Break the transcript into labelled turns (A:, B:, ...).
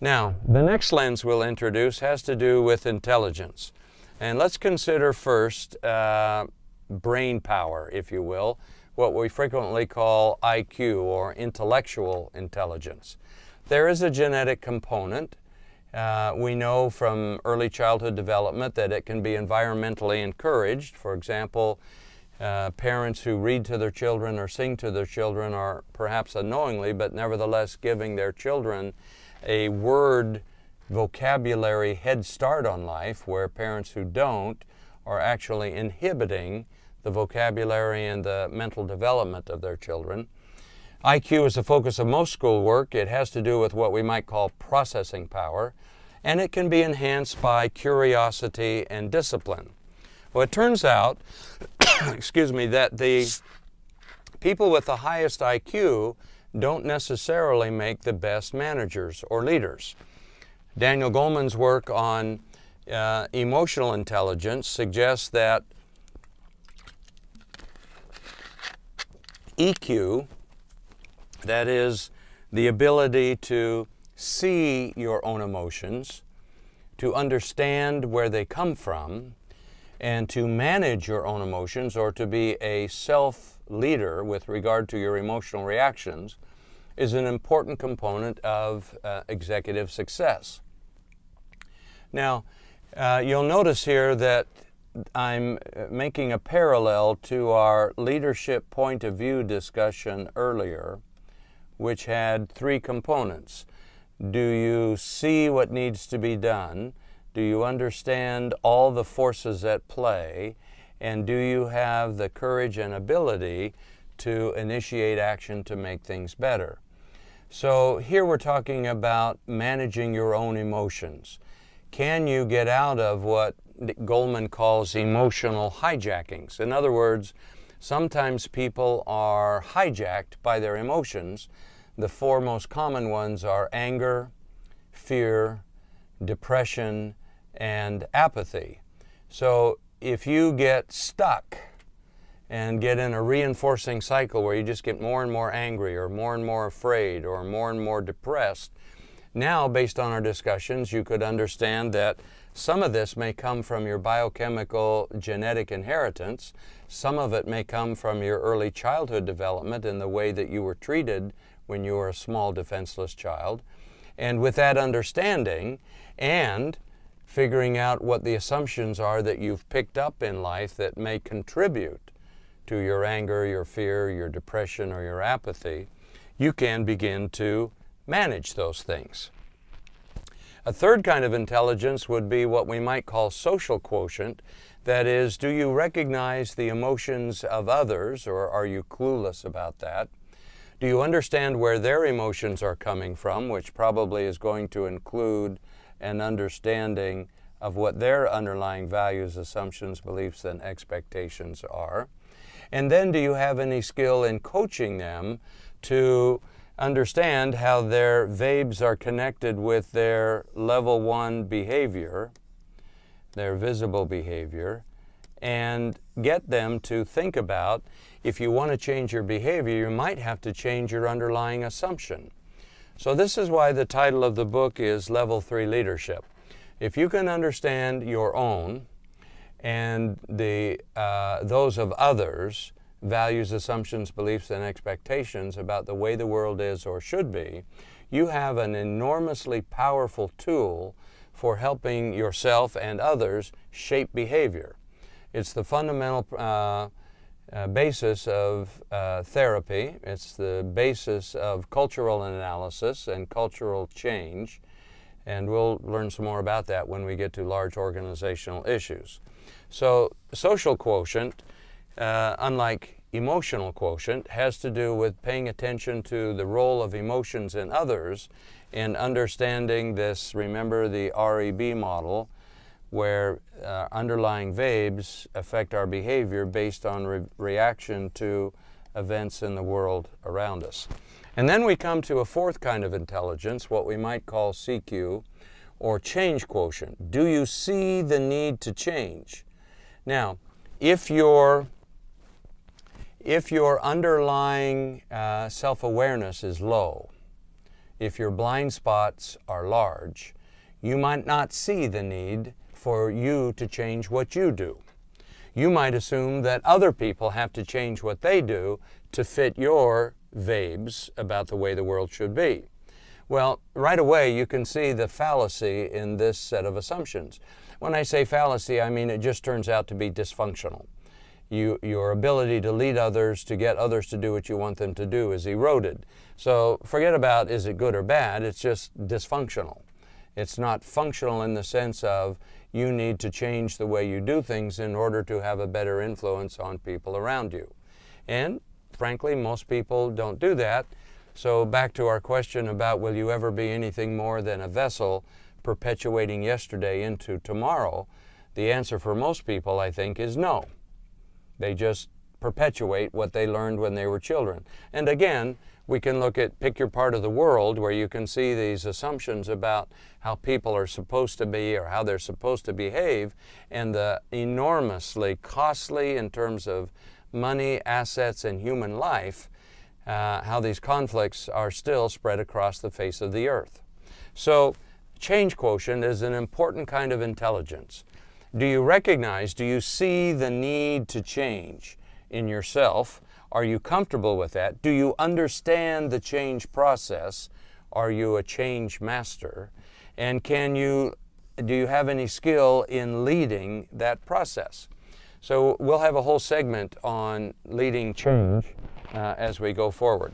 A: Now, the next lens we'll introduce has to do with intelligence. And let's consider first brain power, if you will, what we frequently call IQ, or intellectual intelligence. There is a genetic component. We know from early childhood development that it can be environmentally encouraged. For example, parents who read to their children or sing to their children are perhaps unknowingly, but nevertheless giving their children a word vocabulary head start on life, where parents who don't are actually inhibiting the vocabulary and the mental development of their children. IQ is the focus of most schoolwork. It has to do with what we might call processing power, and it can be enhanced by curiosity and discipline. Well, it turns out, that the people with the highest IQ don't necessarily make the best managers or leaders. Daniel Goleman's work on emotional intelligence suggests that EQ, that is, the ability to see your own emotions, to understand where they come from, and to manage your own emotions, or to be a self-leader with regard to your emotional reactions, is an important component of executive success. Now, you'll notice here that I'm making a parallel to our leadership point of view discussion earlier, which had three components. Do you see what needs to be done? Do you understand all the forces at play? And do you have the courage and ability to initiate action to make things better? So here we're talking about managing your own emotions. Can you get out of what Goleman calls emotional hijackings? In other words, sometimes people are hijacked by their emotions. The four most common ones are anger, fear, depression, and apathy. So if you get stuck and get in a reinforcing cycle where you just get more and more angry, or more and more afraid, or more and more depressed, now, based on our discussions, you could understand that some of this may come from your biochemical genetic inheritance. Some of it may come from your early childhood development and the way that you were treated when you were a small defenseless child. And with that understanding, and figuring out what the assumptions are that you've picked up in life that may contribute to your anger, your fear, your depression, or your apathy, you can begin to manage those things. A third kind of intelligence would be what we might call social quotient. That is, do you recognize the emotions of others, or are you clueless about that? Do you understand where their emotions are coming from, which probably is going to include an understanding of what their underlying values, assumptions, beliefs, and expectations are? And then do you have any skill in coaching them to understand how their vabes are connected with their level 1 behavior, their visible behavior, and get them to think about, if you want to change your behavior, you might have to change your underlying assumption. So this is why the title of the book is Level 3 Leadership. If you can understand your own and those of others, values, assumptions, beliefs, and expectations about the way the world is or should be, you have an enormously powerful tool for helping yourself and others shape behavior. It's the fundamental basis of therapy. It's the basis of cultural analysis and cultural change. And we'll learn some more about that when we get to large organizational issues. So social quotient, unlike emotional quotient, has to do with paying attention to the role of emotions in others and understanding this, remember the REB model, where underlying vabes affect our behavior based on reaction to events in the world around us. And then we come to a fourth kind of intelligence, what we might call CQ, or change quotient. Do you see the need to change? Now, if your underlying self-awareness is low, if your blind spots are large, you might not see the need for you to change what you do. You might assume that other people have to change what they do to fit your vibes about the way the world should be. Well, right away you can see the fallacy in this set of assumptions. When I say fallacy, I mean it just turns out to be dysfunctional. Your ability to lead others, to get others to do what you want them to do is eroded. So forget about is it good or bad, it's just dysfunctional. It's not functional in the sense of you need to change the way you do things in order to have a better influence on people around you. And frankly, most people don't do that. So back to our question about will you ever be anything more than a vessel perpetuating yesterday into tomorrow, the answer for most people, I think, is no. They just perpetuate what they learned when they were children. And again, we can look at pick your part of the world where you can see these assumptions about how people are supposed to be or how they're supposed to behave, and the enormously costly in terms of money, assets, and human life, how these conflicts are still spread across the face of the earth. So change quotient is an important kind of intelligence. Do you recognize, do you see the need to change in yourself? Are you comfortable with that? Do you understand the change process? Are you a change master? And do you have any skill in leading that process? So we'll have a whole segment on leading change as we go forward.